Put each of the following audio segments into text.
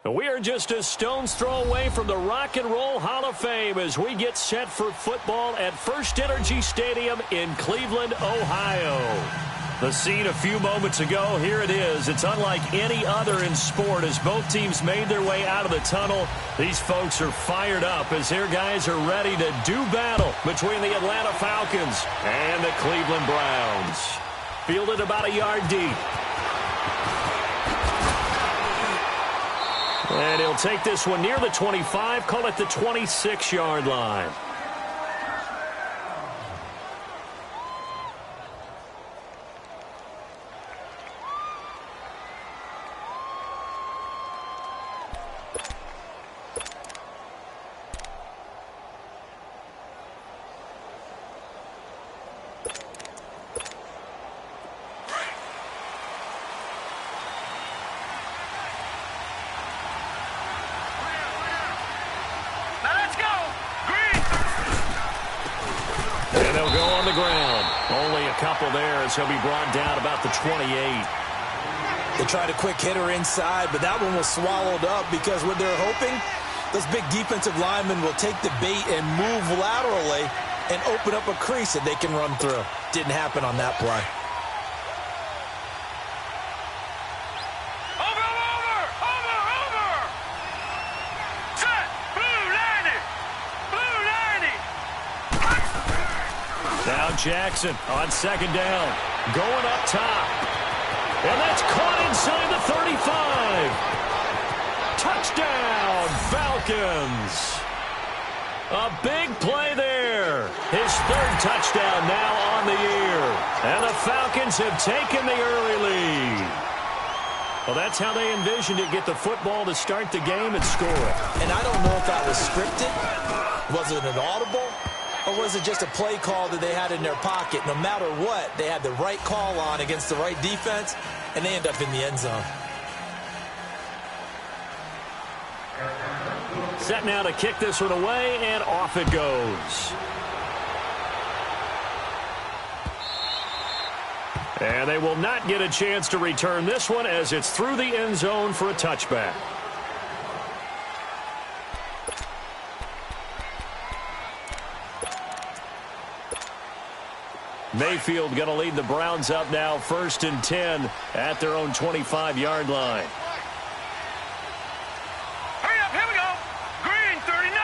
We are just a stone's throw away from the Rock and Roll Hall of Fame as we get set for football at First Energy Stadium in Cleveland, Ohio. The scene a few moments ago, here it is. It's unlike any other in sport as both teams made their way out of the tunnel. These folks are fired up as their guys are ready to do battle between the Atlanta Falcons and the Cleveland Browns. Fielded about a yard deep. And he'll take this one near the 25, call it the 26-yard line. He'll be brought down about the 28. They tried a quick hitter inside, but that one was swallowed up because what they're hoping, those big defensive linemen will take the bait and move laterally and open up a crease that they can run through. Didn't happen on that play. Jackson on second down, going up top, and that's caught inside the 35. Touchdown, Falcons. A big play there. His third touchdown now on the year, and the Falcons have taken the early lead. Well, that's how they envisioned it, get the football to start the game and score it. And I don't know if that was scripted. Was it an audible? Or was it just a play call that they had in their pocket? No matter what, they had the right call on against the right defense, and they end up in the end zone. Set now to kick this one away, and off it goes. And they will not get a chance to return this one as it's through the end zone for a touchback. Mayfield going to lead the Browns up now, 1st and 10 at their own 25-yard line. Hurry up, here we go. Green 39,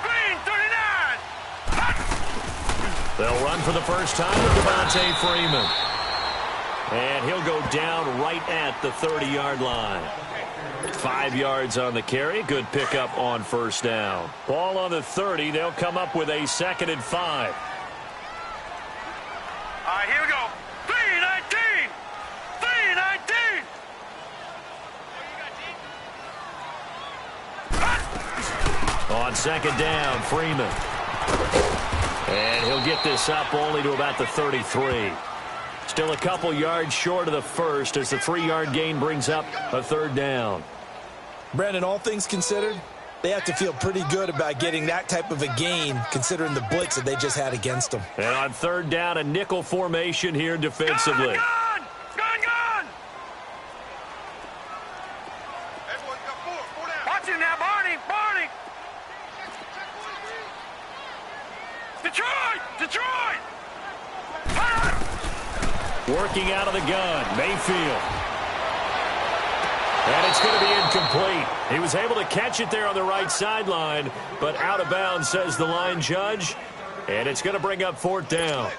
Green 39. They'll run for the first time with Devontae Freeman. And he'll go down right at the 30-yard line. 5 yards on the carry. Good pickup on first down. Ball on the 30. They'll come up with a 2nd and 5. All right, here we go. 319! 319! On second down, Freeman. And he'll get this up only to about the 33. Still a couple yards short of the first as the 3-yard gain brings up a 3rd down. Brandon, all things considered, they have to feel pretty good about getting that type of a gain considering the blitz that they just had against them. And on 3rd down, a nickel formation here defensively. Gun! Watch it now, Barney! Detroit! Working out of the gun, Mayfield. And it's going to be incomplete. He was able to catch it there on the right sideline, but out of bounds, says the line judge. And it's going to bring up 4th down.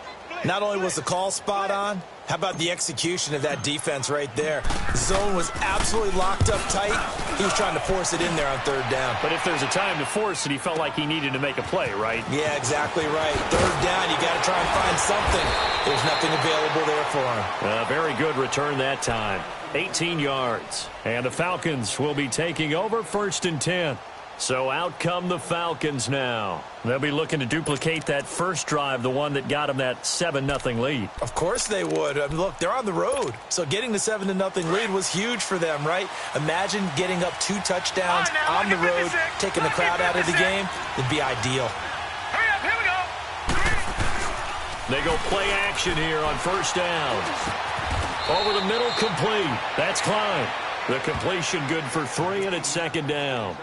Not only was the call spot on, how about the execution of that defense right there? Zone was absolutely locked up tight. He was trying to force it in there on 3rd down. But if there's a time to force it, he felt like he needed to make a play, right? Yeah, exactly right. 3rd down, you got to try and find something. There's nothing available there for him. Very good return that time. 18 yards. And the Falcons will be taking over 1st and 10. So out come the Falcons now. They'll be looking to duplicate that first drive, the one that got them that 7-0 lead. Of course they would. I mean, look, they're on the road. So getting the 7-0 lead was huge for them, right? Imagine getting up 2 touchdowns on the road, taking the crowd out of the game. It'd be ideal. Hurry up, here we go. They go play action here on 1st down. Over the middle, complete. That's Klein. The completion good for 3, and it's second down.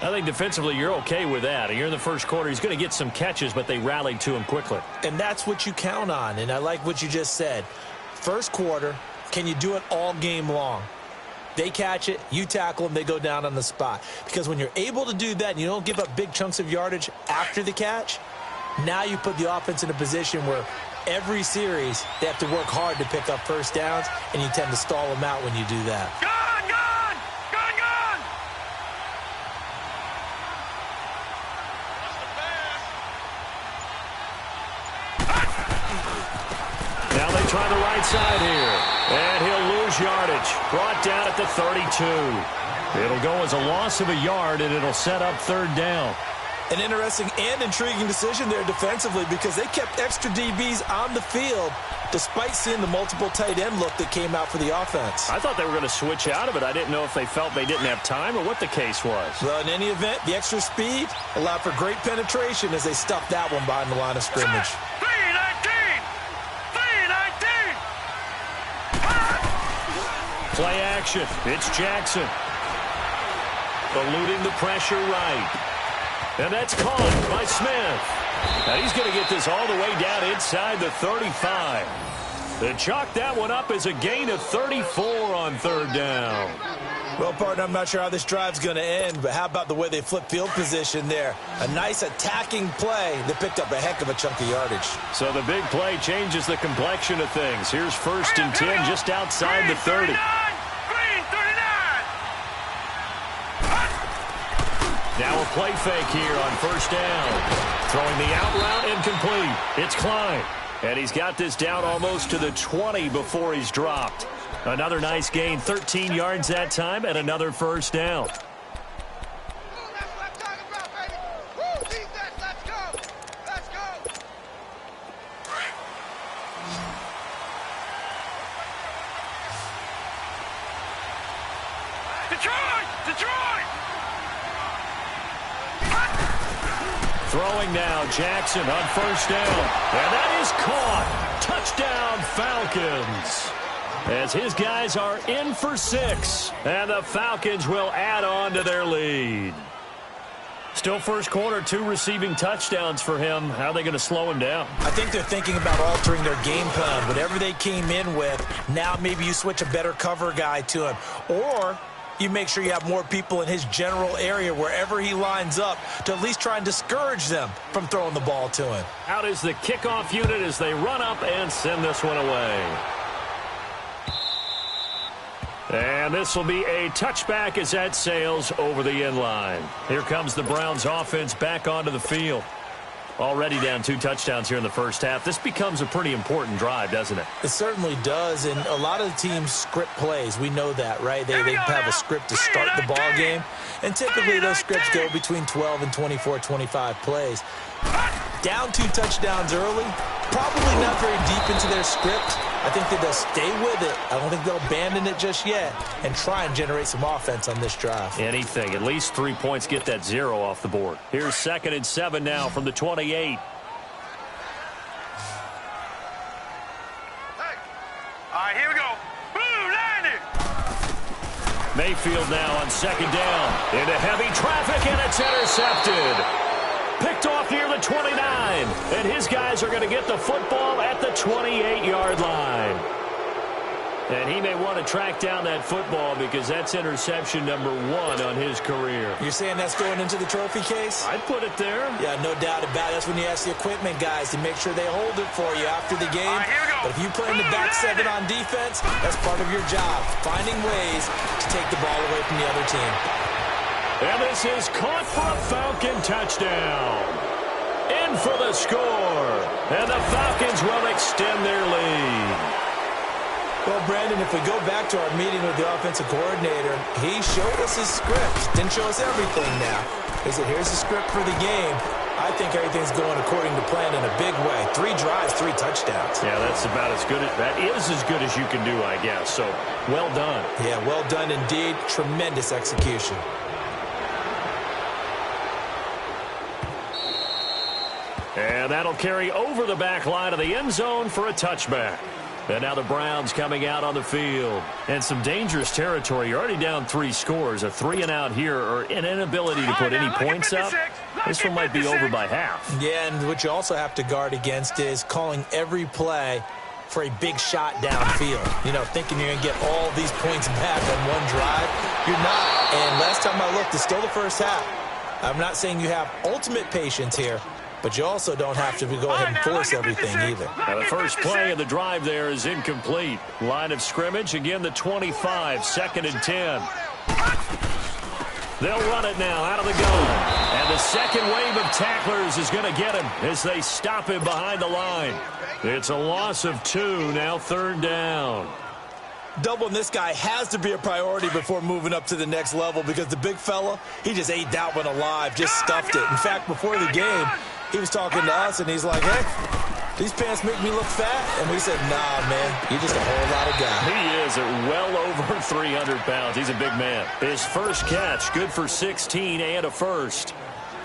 I think defensively you're okay with that. You're in the first quarter. He's going to get some catches, but they rallied to him quickly. And that's what you count on, and I like what you just said. First quarter, can you do it all game long? They catch it, you tackle them, they go down on the spot. Because when you're able to do that and you don't give up big chunks of yardage after the catch, now you put the offense in a position where every series they have to work hard to pick up first downs, and you tend to stall them out when you do that. Gone, gone! Gone, gone! Now they try the right side here. And he'll lose yardage. Brought down at the 32. It'll go as a loss of a yard, and it'll set up third down. An interesting and intriguing decision there defensively because they kept extra DBs on the field despite seeing the multiple tight end look that came out for the offense. I thought they were going to switch out of it. I didn't know if they felt they didn't have time or what the case was. Well, in any event, the extra speed allowed for great penetration as they stuffed that one behind the line of scrimmage. 319! 319! Play action. It's Jackson. Eluding the pressure right. And that's caught by Smith. Now he's going to get this all the way down inside the 35. They chalk that one up as a gain of 34 on third down. Well, partner, I'm not sure how this drive's going to end, but how about the way they flip field position there? A nice attacking play that picked up a heck of a chunk of yardage. So the big play changes the complexion of things. Here's first and 10 just outside the 30. Green 39! Now a play fake here on first down. Throwing the out route incomplete. It's Klein. And he's got this down almost to the 20 before he's dropped. Another nice gain, 13 yards that time, and another first down. That's what I'm talking about, baby! Woo, defense, let's go! Let's go! Detroit! Detroit! Throwing now, Jackson on first down. And that is caught. Touchdown, Falcons. As his guys are in for 6. And the Falcons will add on to their lead. Still first quarter, 2 receiving touchdowns for him. How are they going to slow him down? I think they're thinking about altering their game plan. Whatever they came in with, now maybe you switch a better cover guy to him. Or you make sure you have more people in his general area wherever he lines up to at least try and discourage them from throwing the ball to him. Out is the kickoff unit as they run up and send this one away. And this will be a touchback as that sails over the end line. Here comes the Browns offense back onto the field. Already down 2 touchdowns here in the first half. This becomes a pretty important drive, doesn't it? It certainly does, and a lot of the teams script plays. We know that, right? They have a script to start the ball game, and typically those scripts go between 12 and 24, 25 plays. Down 2 touchdowns early, probably not very deep into their script. I think that they'll stay with it. I don't think they'll abandon it just yet and try and generate some offense on this drive. Anything. At least 3 points, get that 0 off the board. Here's 2nd and 7 now from the 28. Hey! All right, here we go. Blue 90! Mayfield now on 2nd down. Into heavy traffic, and it's intercepted. Picked off near the 29. And his guys are going to get the football at the 28-yard line. And he may want to track down that football because that's interception number 1 on his career. You're saying that's going into the trophy case? I'd put it there. Yeah, no doubt about it. That's when you ask the equipment guys to make sure they hold it for you after the game. All right, here we go. But if you play in the back 7 on defense, that's part of your job, finding ways to take the ball away from the other team. And this is caught for a Falcon touchdown. In for the score. And the Falcons will extend their lead. Well, Brandon, if we go back to our meeting with the offensive coordinator, he showed us his script. Didn't show us everything now. He said, here's the script for the game. I think everything's going according to plan in a big way. 3 drives, 3 touchdowns. Yeah, that's about as good. That is as good as you can do, I guess. So, well done. Yeah, well done indeed. Tremendous execution. And that'll carry over the back line of the end zone for a touchback. And now the Browns coming out on the field. And some dangerous territory. You're already down 3 scores. A 3-and-out here or an inability to put any points up. This one might be over by half. Yeah, and what you also have to guard against is calling every play for a big shot downfield. You know, thinking you're going to get all these points back on one drive. You're not. And last time I looked, it's still the first half. I'm not saying you have ultimate patience here, but you also don't have to go ahead and force everything either. Now the first play of the drive there is incomplete. Line of scrimmage, again the 25, 2nd and 10. They'll run it now out of the gun. And the second wave of tacklers is going to get him as they stop him behind the line. It's a loss of 2, now 3rd down. Doubling this guy has to be a priority before moving up to the next level because the big fella, he just ate that one alive, just stuffed it. In fact, before the game, he was talking to us, and he's like, hey, these pants make me look fat. And we said, nah, man, you're just a whole lot of guy. He is at well over 300 pounds. He's a big man. His first catch, good for 16 and a first.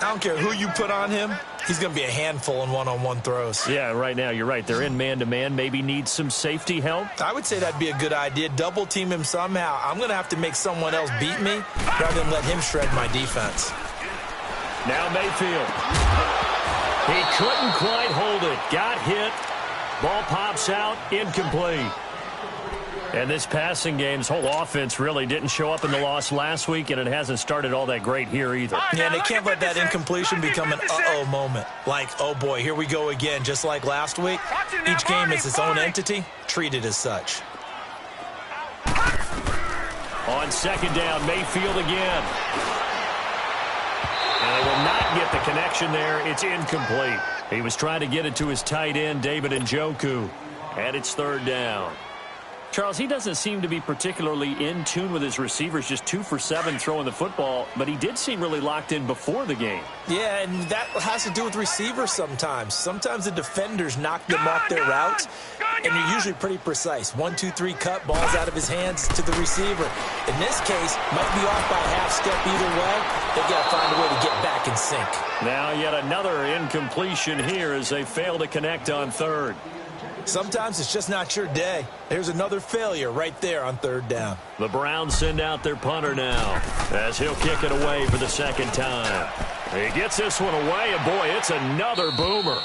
I don't care who you put on him. He's going to be a handful in one-on-one throws. Yeah, right now, you're right. They're in man-to-man. Maybe need some safety help. I would say that'd be a good idea. Double team him somehow. I'm going to have to make someone else beat me rather than let him shred my defense. Now Mayfield. He couldn't quite hold it. Got hit. Ball pops out. Incomplete. And this passing game's whole offense really didn't show up in the loss last week, and it hasn't started all that great here either. Yeah, and they can't let that incompletion become an uh-oh moment. Like, oh, boy, here we go again, just like last week. Each game is its own entity, treated as such. On 2nd down, Mayfield again. And they will not get the connection there. It's incomplete. He was trying to get it to his tight end, David Njoku. And it's 3rd down. Charles, he doesn't seem to be particularly in tune with his receivers, just 2 for 7 throwing the football, but he did seem really locked in before the game. Yeah, and that has to do with receivers sometimes. Sometimes the defenders knock them off their routes, and you're usually pretty precise. 1, 2, 3 cut, balls out of his hands to the receiver. In this case, might be off by a half step either way. They've got to find a way to get back in sync. Now yet another incompletion here as they fail to connect on 3rd. Sometimes it's just not your day. There's another failure right there on 3rd down. The Browns send out their punter now as he'll kick it away for the 2nd time. He gets this one away, and boy, it's another boomer.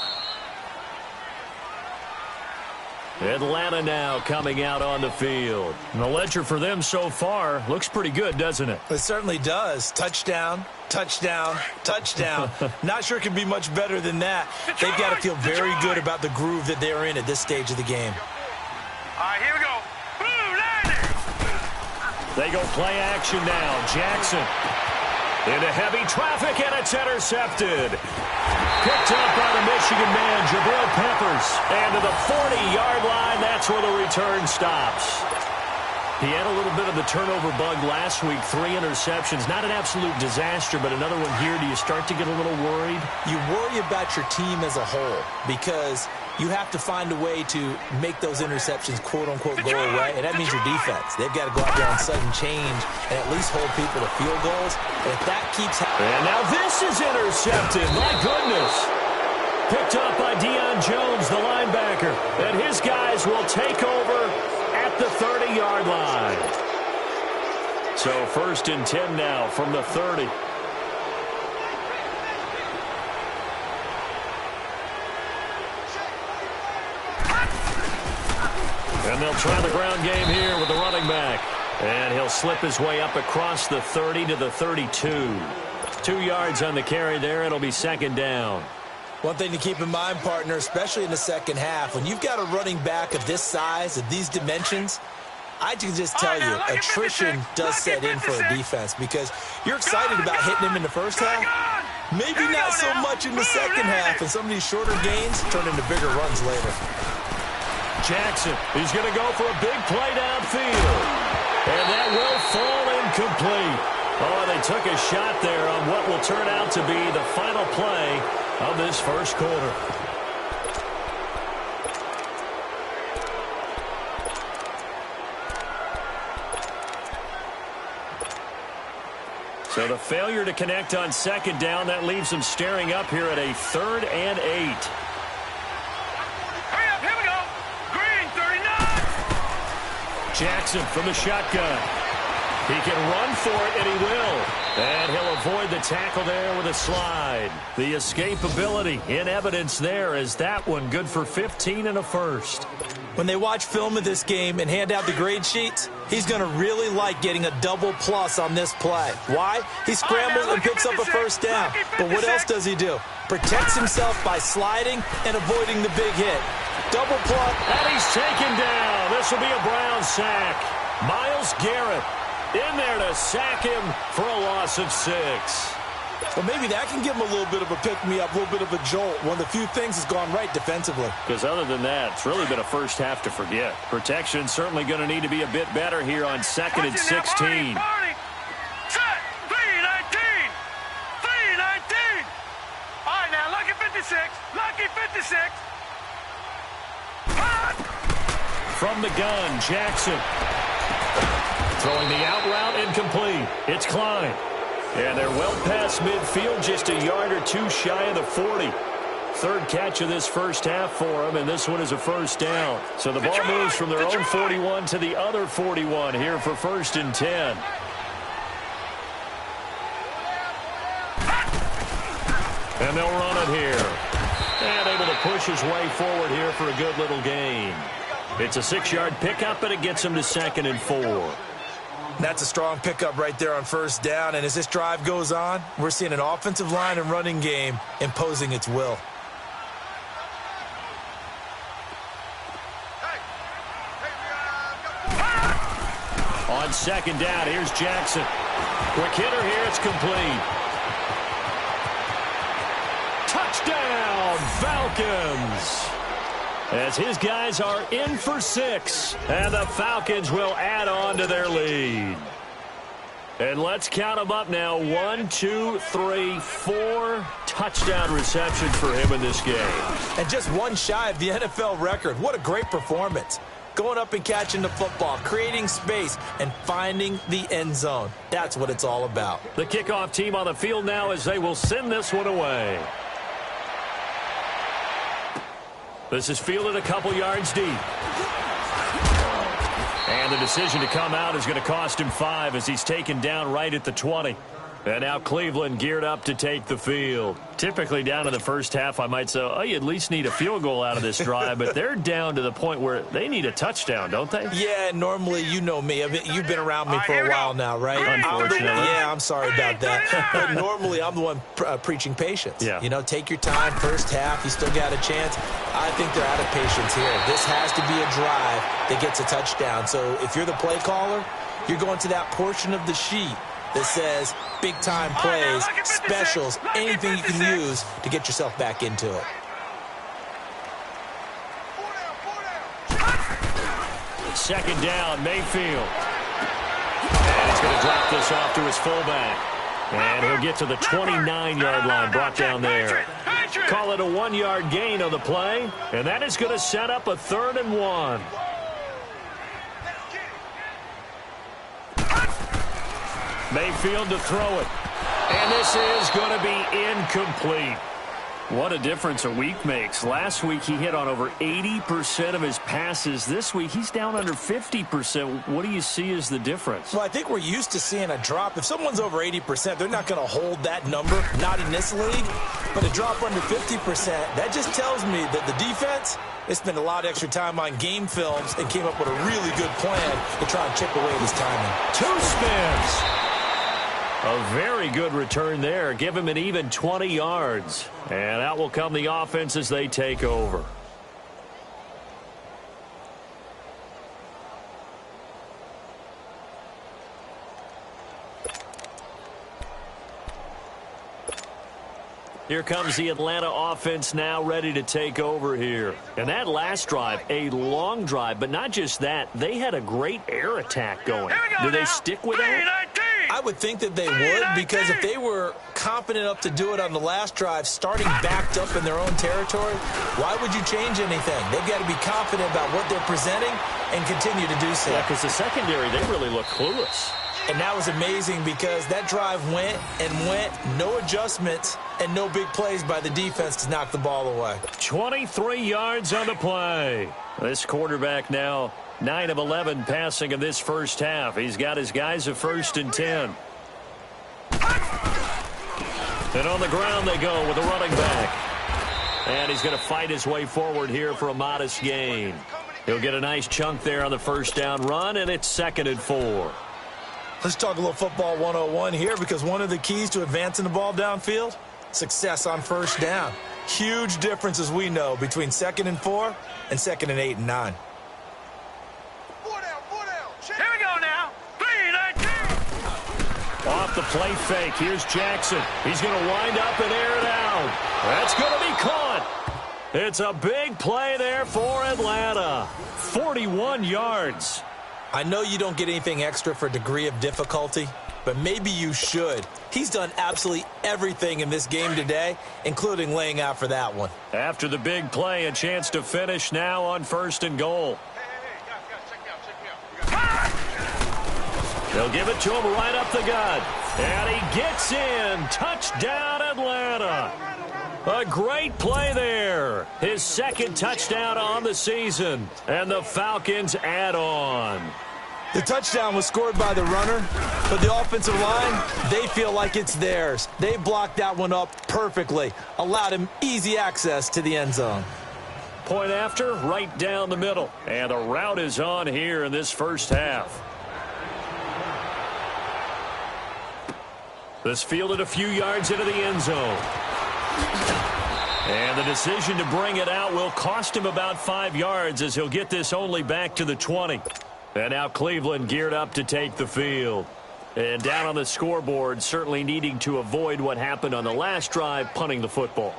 Atlanta now coming out on the field. And the ledger for them so far looks pretty good, doesn't it? It certainly does. Touchdown, touchdown, touchdown. Not sure it can be much better than that. They've got to feel very good about the groove that they're in at this stage of the game. All right, here we go. Boom, landed. They go play action now. Jackson into heavy traffic, and it's intercepted. Picked up by the Michigan man, Jabril Peppers. And to the 40-yard line, that's where the return stops. He had a little bit of the turnover bug last week, 3 interceptions. Not an absolute disaster, but another one here. Do you start to get a little worried? You worry about your team as a whole because you have to find a way to make those interceptions, quote-unquote, go away, and that means your defense. They've got to go out there on sudden change and at least hold people to field goals. And if that keeps happening... And now this is intercepted. My goodness. Picked up by Deion Jones, the linebacker. And his guys will take over at the 30-yard line. So 1st and 10 now from the 30. And they'll try the ground game here with the running back. And he'll slip his way up across the 30 to the 32. 2 yards on the carry there. It'll be 2nd down. One thing to keep in mind, partner, especially in the second half, when you've got a running back of this size, of these dimensions, I can just tell you, attrition does set in for a defense because you're excited about hitting him in the first half. Maybe not so much in the second half, and some of these shorter gains turn into bigger runs later. Jackson, he's going to go for a big play downfield. And that will fall incomplete. Oh, they took a shot there on what will turn out to be the final play of this first quarter. So the failure to connect on 2nd down, that leaves them staring up here at a 3rd and 8. Hurry up, here we go. Green, 39. Jackson from the shotgun. He can run for it, and he will. And he'll avoid the tackle there with a slide. The escapability in evidence there as that one good for 15 and a first. When they watch film of this game and hand out the grade sheets, he's going to really like getting a double plus on this play. Why? He scrambles and picks up a first down. But what else does he do? Protects himself by sliding and avoiding the big hit. Double plus. And he's taken down. This will be a Brown sack. Myles Garrett in there to sack him for a loss of 6. Well, maybe that can give him a little bit of a pick-me-up, a little bit of a jolt. One of the few things has gone right defensively. Because other than that, it's really been a first half to forget. Protection certainly going to need to be a bit better here on 2nd and 16. Set. 3-19. 3-19. All right, now, lucky 56. Lucky 56. From the gun, Jackson. Throwing the out route incomplete. It's Klein. And they're well past midfield, just a yard or two shy of the 40. Third catch of this first half for him, and this one is a first down. So the ball moves from their own 41 to the other 41 here for 1st and 10. And they'll run it here. And able to push his way forward here for a good little gain. It's a 6-yard pickup, and it gets him to 2nd and 4. That's a strong pickup right there on first down. And as this drive goes on, we're seeing an offensive line and running game imposing its will. On 2nd down, here's Jackson. Quick hitter here, it's complete. Touchdown, Falcons! As his guys are in for 6, and the Falcons will add on to their lead. And let's count them up now. 1, 2, 3, 4 touchdown receptions for him in this game. And just one shy of the NFL record. What a great performance. Going up and catching the football, creating space, and finding the end zone. That's what it's all about. The kickoff team on the field now as they will send this one away. This is fielded a couple yards deep. And the decision to come out is going to cost him 5 as he's taken down right at the 20. And now Cleveland geared up to take the field. Typically down to the first half, I might say, oh, you at least need a field goal out of this drive. But they're down to the point where they need a touchdown, don't they? Yeah, normally, you know me. You've been around me for a while now, right? Unfortunately. Yeah, I'm sorry about that. But normally, I'm the one preaching patience. Yeah. You know, take your time. First half, you still got a chance. I think they're out of patience here. This has to be a drive that gets a touchdown. So if you're the play caller, you're going to that portion of the sheet that says big-time plays, specials, anything you can use to get yourself back into it. 2nd down, Mayfield. And he's going to drop this off to his fullback. And he'll get to the 29-yard line, brought down there. Call it a 1-yard gain on the play, and that is going to set up a 3rd and 1. Mayfield to throw it. And this is going to be incomplete. What a difference a week makes. Last week he hit on over 80% of his passes. This week he's down under 50%. What do you see as the difference? Well, I think we're used to seeing a drop. If someone's over 80%, they're not going to hold that number, not in this league. But a drop under 50%, that just tells me that the defense, they spent a lot of extra time on game films and came up with a really good plan to try and chip away at his timing. 2 spins. A very good return there. Give him an even 20 yards. And out will come the offense as they take over. Here comes the Atlanta offense now ready to take over here. And that last drive, a long drive, but not just that. They had a great air attack going. Do they stick with that? I would think that they would, because if they were confident enough to do it on the last drive, starting backed up in their own territory, why would you change anything? They've got to be confident about what they're presenting and continue to do so. Yeah, because the secondary, they really look clueless. And that was amazing because that drive went and went, no adjustments and no big plays by the defense to knock the ball away. 23 yards on the play. This quarterback now 9 of 11 passing in this first half. He's got his guys a 1st and 10. And on the ground they go with the running back. And he's going to fight his way forward here for a modest gain. He'll get a nice chunk there on the first down run, and it's 2nd and 4. Let's talk a little football 101 here, because one of the keys to advancing the ball downfield, success on first down. Huge difference, as we know, between 2nd and 4 and 2nd and 8 and 9. Here we go now. 3, 19. Off the play fake, here's Jackson. He's going to wind up and air it out. That's going to be caught. It's a big play there for Atlanta. 41 yards. I know you don't get anything extra for degree of difficulty, but maybe you should. He's done absolutely everything in this game today, including laying out for that one. After the big play, a chance to finish now on 1st and goal. Hey, guys, check me out. They'll give it to him right up the gut. And he gets in. Touchdown, Atlanta. A great play there. His 2nd touchdown on the season. And the Falcons add on. The touchdown was scored by the runner, but the offensive line, they feel like it's theirs. They blocked that one up perfectly, allowed him easy access to the end zone. Point after, right down the middle. And the route is on here in this first half. This fielded a few yards into the end zone. And the decision to bring it out will cost him about 5 yards, as he'll get this only back to the 20. And now Cleveland geared up to take the field. And down on the scoreboard, certainly needing to avoid what happened on the last drive, punting the football.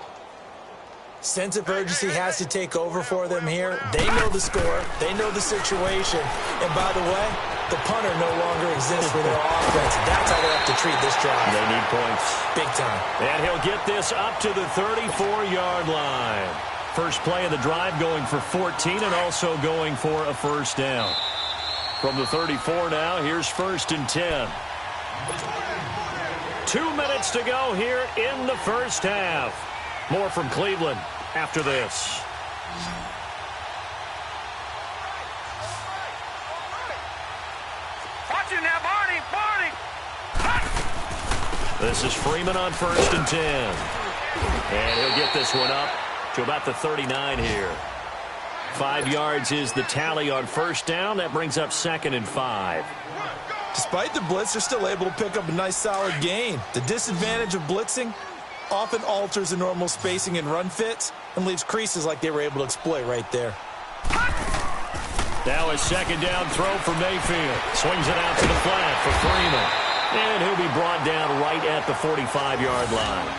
Sense of urgency has to take over for them here. They know the score. They know the situation. And by the way, the punter no longer exists for their offense. That's how they have to treat this drive. They need points. Big time. And he'll get this up to the 34-yard line. First play of the drive going for 14 and also going for a first down. From the 34 now, here's 1st and 10. 2 minutes to go here in the first half. More from Cleveland after this. Watch it now, Barney. This is Freeman on 1st and 10. And he'll get this one up to about the 39 here. 5 yards is the tally on first down. That brings up 2nd and 5. Despite the blitz, they're still able to pick up a nice solid gain. The disadvantage of blitzing often alters the normal spacing and run fits and leaves creases like they were able to exploit right there. Now a 2nd down throw for Mayfield. Swings it out to the flat for Freeman. And he'll be brought down right at the 45-yard line.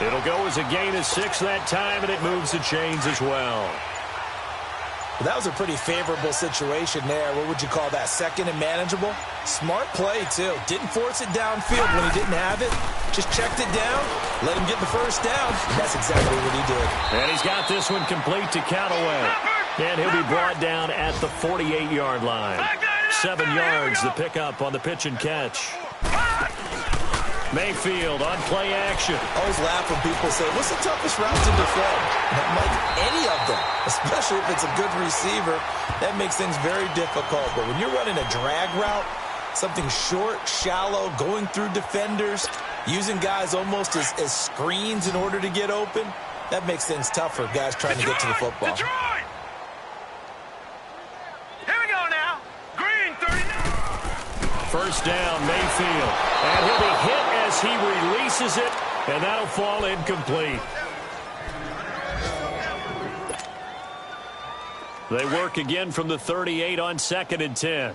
It'll go as a gain of 6 that time, and it moves the chains as well. Well, that was a pretty favorable situation there. What would you call that? 2nd and manageable? Smart play, too. Didn't force it downfield when he didn't have it. Just checked it down, let him get the first down. And that's exactly what he did. And he's got this one complete to Callaway. And he'll be brought down at the 48-yard line. 7 yards, the pickup on the pitch and catch. Mayfield on play action. I always laugh when people say, what's the toughest route to defend? And I'm like, any of them, especially if it's a good receiver. That makes things very difficult. But when you're running a drag route, something short, shallow, going through defenders, using guys almost as screens in order to get open, that makes things tough for guys trying to get to the football. Detroit! Here we go now. Green, 39. First down, Mayfield. And he'll be hit as he releases it, and that'll fall incomplete. They work again from the 38 on 2nd and 10.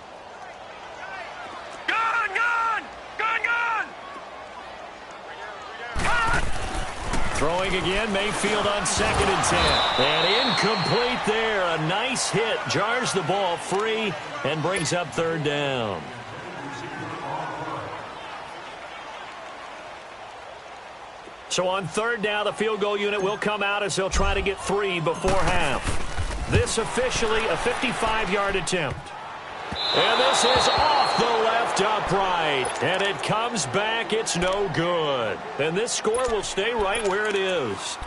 Throwing again, Mayfield on 2nd and 10. And incomplete there. A nice hit. Jars the ball free and brings up 3rd down. So on 3rd down, the field goal unit will come out as they'll try to get 3 before half. This officially a 55-yard attempt. And this is off the left upright. And it comes back. It's no good. And this score will stay right where it is.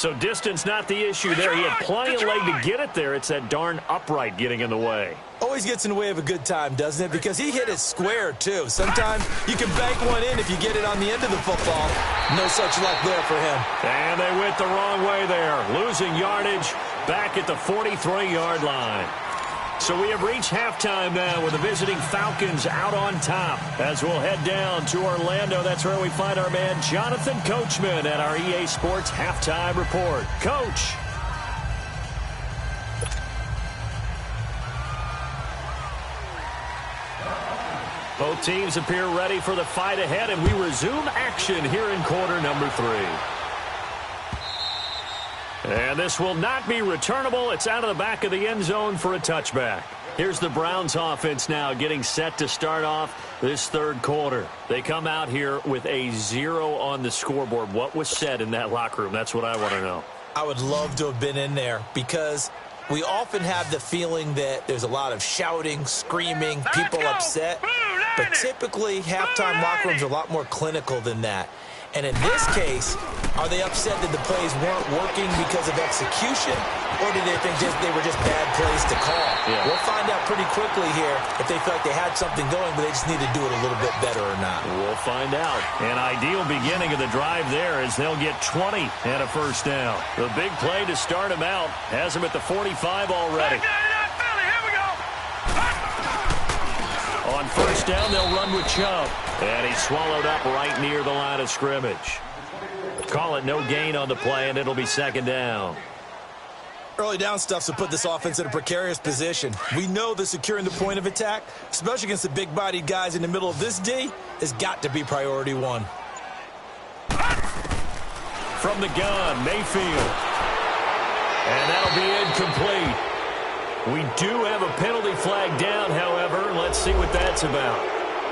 So distance not the issue there. He had plenty of leg to get it there. It's that darn upright getting in the way. Always gets in the way of a good time, doesn't it? Because he hit it square, too. Sometimes you can bank one in if you get it on the end of the football. No such luck there for him. And they went the wrong way there. Losing yardage back at the 43-yard line. So we have reached halftime now with the visiting Falcons out on top. As we'll head down to Orlando, that's where we find our man Jonathan Coachman at our EA Sports Halftime Report. Coach. Both teams appear ready for the fight ahead, and we resume action here in quarter number 3. And this will not be returnable. It's out of the back of the end zone for a touchback. Here's the Browns offense now getting set to start off this third quarter. They come out here with a 0 on the scoreboard. What was said in that locker room? That's what I want to know. I would love to have been in there because we often have the feeling that there's a lot of shouting, screaming, people upset. But typically, halftime locker rooms are a lot more clinical than that. And in this case, are they upset that the plays weren't working because of execution, or did they think they were just bad plays to call? Yeah. We'll find out pretty quickly here if they feel like they had something going, but they just need to do it a little bit better or not. We'll find out. An ideal beginning of the drive there as they'll get 20 and a first down. The big play to start them out has them at the 45 already. On first down, they'll run with Chubb. And he's swallowed up right near the line of scrimmage. Call it no gain on the play, and it'll be second down. Early down stuff to put this offense in a precarious position. We know that securing the point of attack, especially against the big-bodied guys in the middle of this D, has got to be priority one. From the gun, Mayfield. And that'll be incomplete. We do have a penalty flag down, however. Let's see what that's about.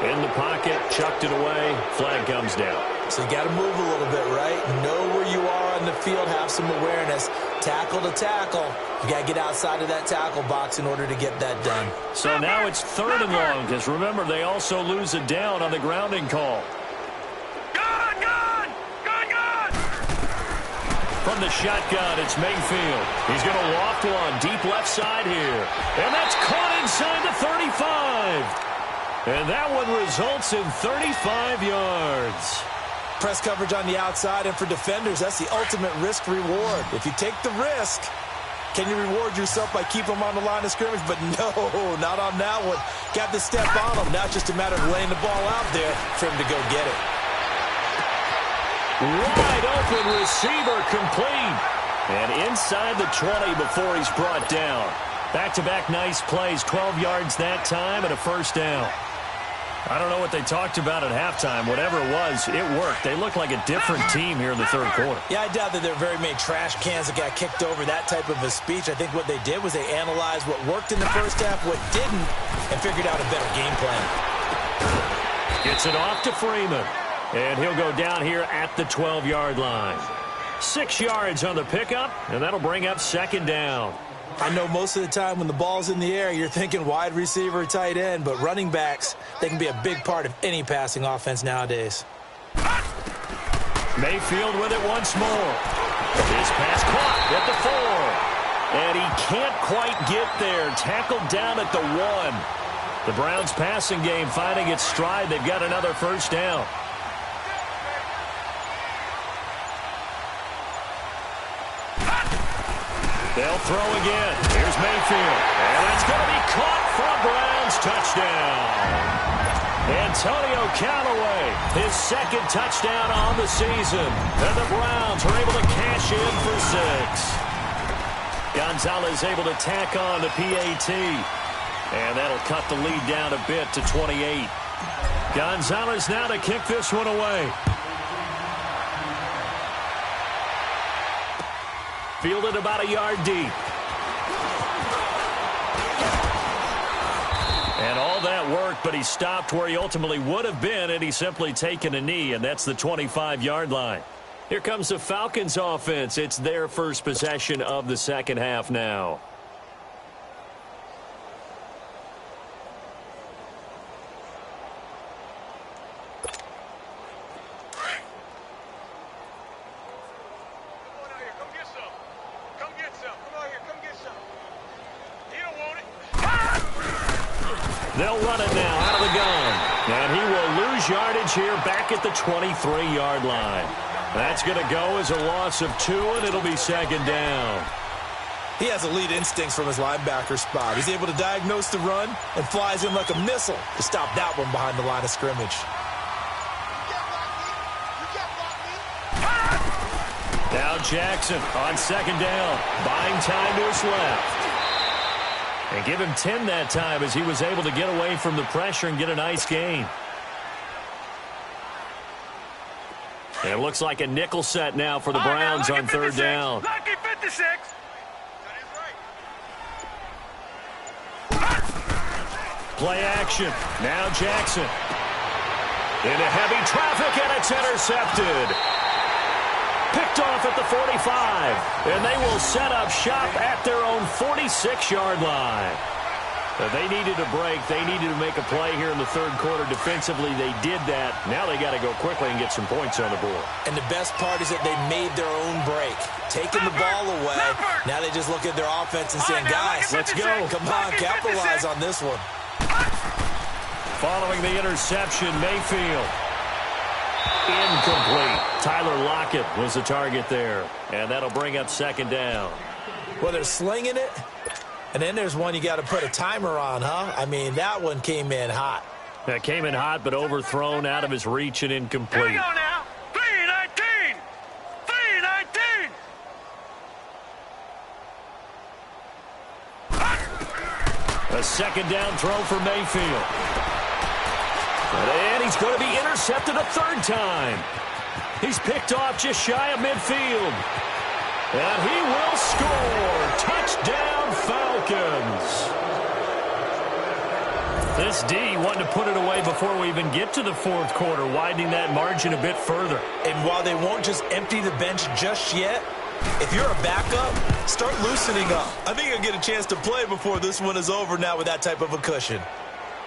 In the pocket, chucked it away, flag comes down. So you got to move a little bit, right? Know where you are on the field, have some awareness. Tackle to tackle. You got to get outside of that tackle box in order to get that done. So now it's third and long, because remember, they also lose a down on the grounding call. From the shotgun, it's Mayfield. He's going to loft one deep left side here. And that's caught inside the 35. And that one results in 35 yards. Press coverage on the outside, and for defenders, that's the ultimate risk-reward. If you take the risk, can you reward yourself by keeping them on the line of scrimmage? But no, not on that one. Got to step on them. Now it's just a matter of laying the ball out there for him to go get it. Wide open receiver complete. And inside the 20 before he's brought down. Back-to-back nice plays, 12 yards that time and a first down. I don't know what they talked about at halftime. Whatever it was, it worked. They look like a different team here in the third quarter. Yeah, I doubt that there are very many trash cans that got kicked over, that type of a speech. I think what they did was they analyzed what worked in the first half, what didn't, and figured out a better game plan. Gets it off to Freeman. And he'll go down here at the 12-yard line. 6 yards on the pickup, and that'll bring up second down. I know most of the time when the ball's in the air, you're thinking wide receiver, tight end, but running backs, they can be a big part of any passing offense nowadays. Mayfield with it once more. His pass caught at the 4. And he can't quite get there. Tackled down at the 1. The Browns passing game finding its stride. They've got another first down. They'll throw again. Here's Mayfield. And it's going to be caught for a Browns touchdown. Antonio Callaway, his second touchdown on the season. And the Browns are able to cash in for 6. Gonzalez able to tack on the PAT. And that'll cut the lead down a bit to 28. Gonzalez now to kick this one away. Fielded about a yard deep. And all that worked, but he stopped where he ultimately would have been had he simply taken a knee, and that's the 25-yard line. Here comes the Falcons offense. It's their first possession of the second half now. They'll run it now out of the gun. And he will lose yardage here back at the 23-yard line. That's going to go as a loss of 2, and it'll be second down. He has elite instincts from his linebacker spot. He's able to diagnose the run and flies in like a missile to stop that one behind the line of scrimmage. Now Jackson on second down, buying time to his left. And give him 10 that time as he was able to get away from the pressure and get a nice gain. And it looks like a nickel set now for the Browns on third down. Lucky 56. Play action. Now Jackson. Into heavy traffic, and it's intercepted. Picked off at the 45. And they will set up shop at their own 46-yard line. They needed a break. They needed to make a play here in the third quarter. Defensively, they did that. Now they got to go quickly and get some points on the board. And the best part is that they made their own break. Taking the ball away. Now they just look at their offense and saying, guys, let's go. Come on, capitalize on this one. Following the interception, Mayfield. Incomplete. Tyler Lockett was the target there. And that'll bring up second down. Well, they're slinging it. And then there's one you got to put a timer on, huh? I mean, that one came in hot. That came in hot, but overthrown out of his reach and incomplete. Here we go now. 3-19. 3-19. A second down throw for Mayfield. And he's going to be intercepted a third time. He's picked off just shy of midfield. And he will score. Touchdown, Falcons. This D wanted to put it away before we even get to the fourth quarter, widening that margin a bit further. And while they won't just empty the bench just yet, if you're a backup, start loosening up. I think you'll get a chance to play before this one is over now with that type of a cushion.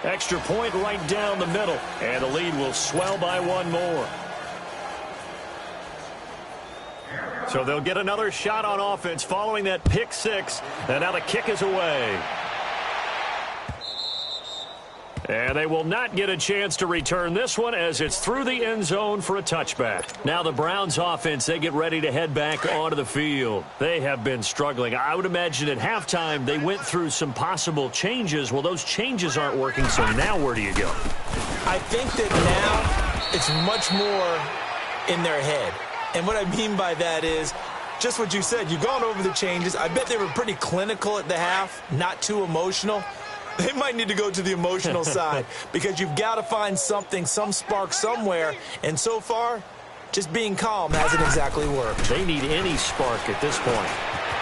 Extra point right down the middle, and the lead will swell by one more. So they'll get another shot on offense following that pick six, and now the kick is away. And they will not get a chance to return this one as it's through the end zone for a touchback. Now the Browns offense, they get ready to head back onto the field. They have been struggling. I would imagine at halftime they went through some possible changes. Well, those changes aren't working, so now where do you go? I think that now it's much more in their head. And what I mean by that is just what you said. You've gone over the changes. I bet they were pretty clinical at the half, not too emotional. They might need to go to the emotional side because you've got to find something, some spark somewhere. And so far, just being calm hasn't exactly worked. They need any spark at this point.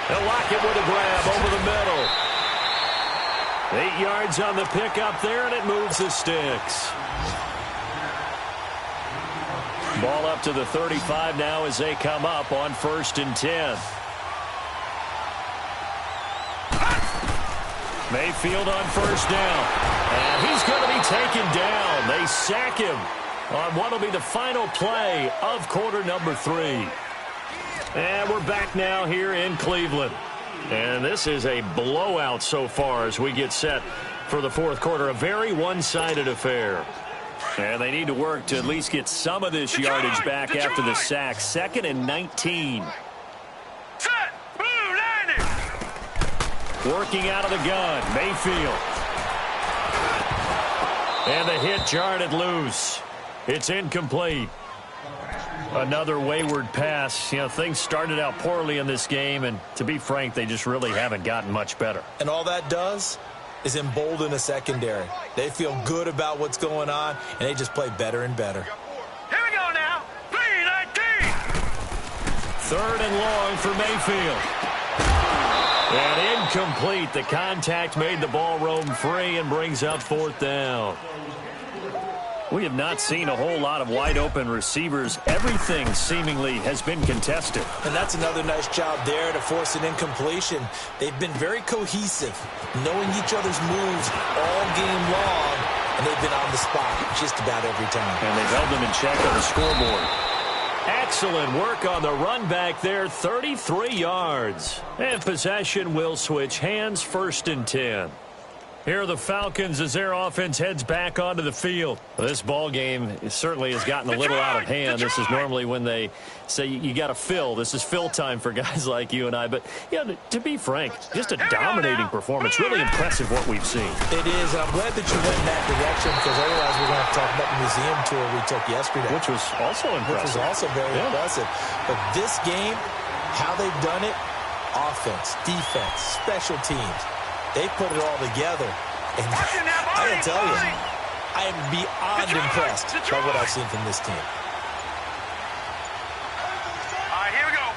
They'll lock it with a grab over the middle. 8 yards on the pickup there, and it moves the sticks. Ball up to the 35 now as they come up on 1st and 10. Mayfield on first down. And he's going to be taken down. They sack him on what will be the final play of quarter number 3. And we're back now here in Cleveland. And this is a blowout so far as we get set for the fourth quarter. A very one-sided affair. And they need to work to at least get some of this yardage back after the sack. 2nd and 19. Set. Blue 90. Working out of the gun, Mayfield. And the hit jarred it loose. It's incomplete. Another wayward pass. You know, things started out poorly in this game, and to be frank, they just really haven't gotten much better. And all that does is embolden a secondary. They feel good about what's going on, and they just play better and better. Here we go now. 3-19. 3rd and long for Mayfield. And incomplete. The contact made the ball roam free and brings up 4th down. We have not seen a whole lot of wide-open receivers. Everything seemingly has been contested. And that's another nice job there to force an incompletion. They've been very cohesive, knowing each other's moves all game long, and they've been on the spot just about every time. And they've held them in check on the scoreboard. Excellent work on the run back there, 33 yards. And possession will switch hands, 1st and 10. Here are the Falcons as their offense heads back onto the field. Well, this ball game certainly has gotten a little out of hand. This is normally when they say you got to fill. This is fill time for guys like you and I. But, to be frank, just a dominating performance. Really impressive what we've seen. It is, and I'm glad that you went in that direction because otherwise we're going to have to talk about the museum tour we took yesterday. Which was also impressive. Which was also very impressive. But this game, how they've done it, offense, defense, special teams, they put it all together. And I gotta tell you, I am beyond impressed by what I've seen from this team. All right, here we go.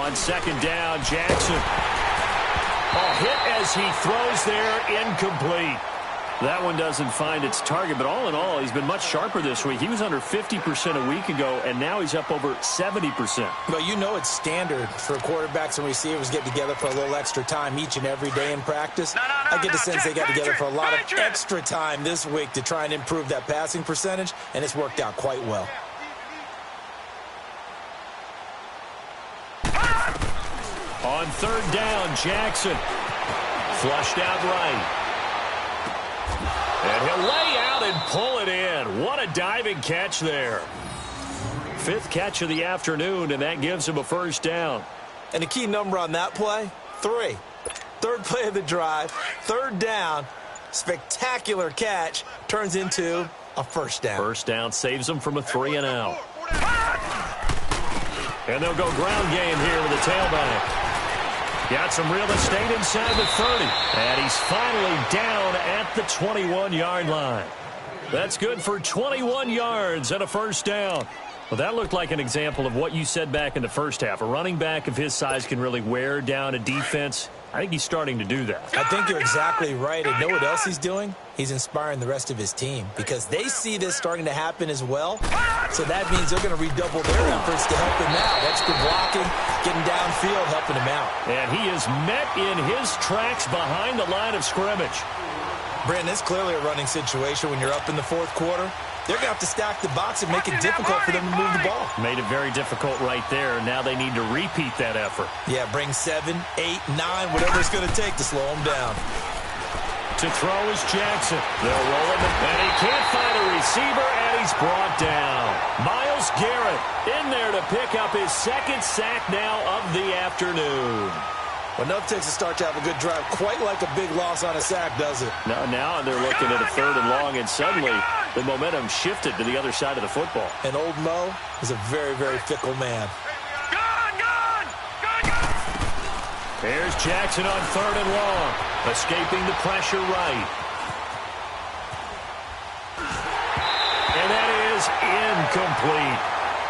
On second down, Jackson. Hit as he throws there, incomplete. That one doesn't find its target, but all in all, he's been much sharper this week. He was under 50% a week ago, and now he's up over 70%. Well, it's standard for quarterbacks and receivers get together for a little extra time each and every day in practice. I get the sense they got together for a lot of extra time this week to try and improve that passing percentage, and it's worked out quite well. On third down, Jackson. Flushed out right. And he'll lay out and pull it in. What a diving catch there. Fifth catch of the afternoon, and that gives him a first down. And the key number on that play, 3. Third play of the drive, third down, spectacular catch, turns into a first down. First down saves them from a 3-and-out. And they'll go ground game here with the tailback. Got some real estate inside the 30. And he's finally down at the 21-yard line. That's good for 21 yards and a first down. Well, that looked like an example of what you said back in the first half. A running back of his size can really wear down a defense. I think he's starting to do that. I think you're exactly right. And know what else he's doing? He's inspiring the rest of his team because they see this starting to happen as well. So that means they're going to redouble their efforts to help him out. Extra blocking, getting downfield, helping him out. And he is met in his tracks behind the line of scrimmage. Brandon, it's clearly a running situation when you're up in the fourth quarter. They're going to have to stack the box and make it difficult for them to move the ball. Made it very difficult right there. Now they need to repeat that effort. Yeah, bring 7, 8, 9, whatever it's going to take to slow them down. To throw is Jackson. They'll roll him, and he can't find a receiver, and he's brought down. Myles Garrett in there to pick up his second sack now of the afternoon. Well, enough takes to start to have a good drive. Quite like a big loss on a sack, does it? Now they're looking at a third and long, and suddenly the momentum shifted to the other side of the football. And old Mo is a very, very fickle man. Here's Jackson on third and long, escaping the pressure right. And that is incomplete.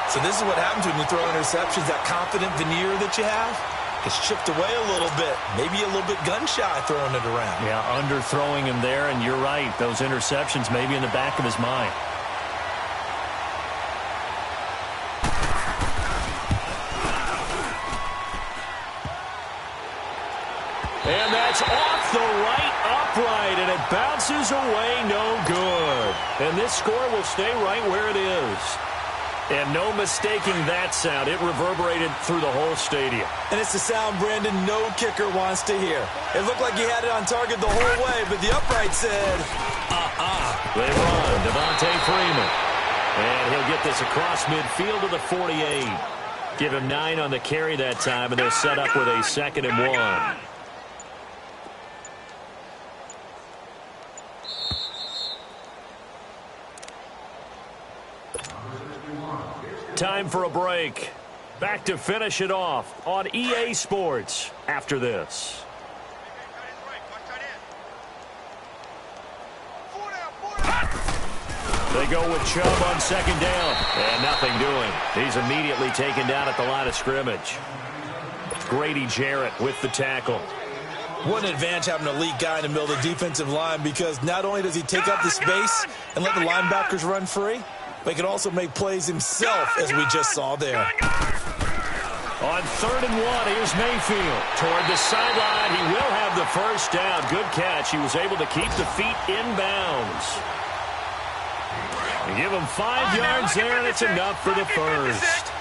So this is what happens when you throw interceptions. That confident veneer that you have gets chipped away a little bit. Maybe a little bit gun-shy throwing it around. Yeah, underthrowing him there, and you're right. Those interceptions maybe in the back of his mind. And that's off the right upright, and it bounces away no good. And this score will stay right where it is. And no mistaking that sound. It reverberated through the whole stadium. And it's the sound, Brandon, no kicker wants to hear. It looked like he had it on target the whole way, but the upright said, They run, Devontae Freeman. And he'll get this across midfield to the 48. Give him 9 on the carry that time, and they'll set up with a 2nd and 1. Time for a break. Back to finish it off on EA Sports after this. They go with Chubb on second down. And nothing doing. He's immediately taken down at the line of scrimmage. Grady Jarrett with the tackle. What an advantage having an elite guy in the middle of the defensive line, because not only does he take up the space and let the linebackers run free, but he can also make plays himself, as we just saw there. On 3rd and 1, here's Mayfield. Toward the sideline, he will have the first down. Good catch. He was able to keep the feet in bounds. Give him 5 yards there, and it's enough for the first.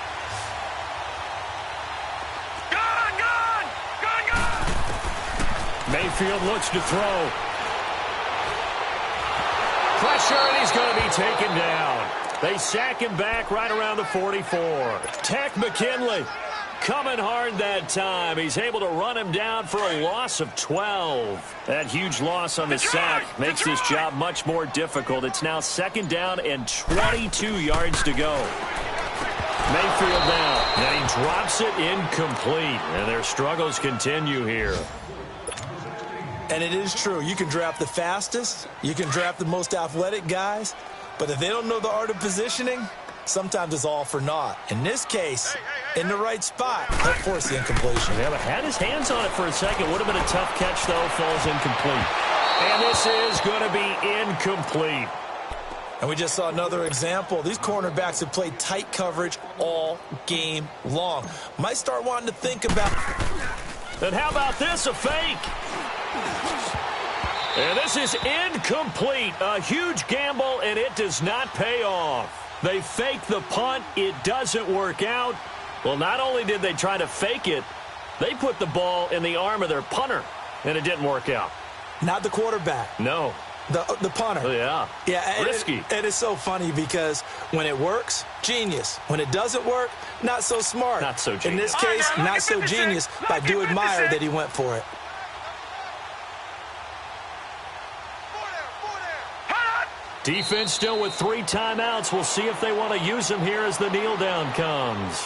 Mayfield looks to throw. Pressure, and he's going to be taken down. They sack him back right around the 44. Tech McKinley coming hard that time. He's able to run him down for a loss of 12. That huge loss on the sack makes this job much more difficult. It's now 2nd down and 22 yards to go. Mayfield down, and he drops it incomplete. And their struggles continue here. And it is true. You can draft the fastest. You can draft the most athletic guys. But if they don't know the art of positioning, sometimes it's all for naught. In this case, in the right spot, he'll force the incompletion. Yeah, but had his hands on it for a second. Would have been a tough catch, though. Falls incomplete. And this is going to be incomplete. And we just saw another example. These cornerbacks have played tight coverage all game long. Might start wanting to think about... And how about this, a fake? And this is incomplete. A huge gamble, and it does not pay off. They fake the punt. It doesn't work out. Well, not only did they try to fake it, they put the ball in the arm of their punter, and it didn't work out. Not the quarterback. No. The punter. Oh, yeah. Yeah, risky. And it's so funny because when it works, genius. When it doesn't work, not so smart. Not so genius. In this case, not so genius, but I do admire that he went for it. Defense still with 3 timeouts. We'll see if they want to use them here as the kneel down comes.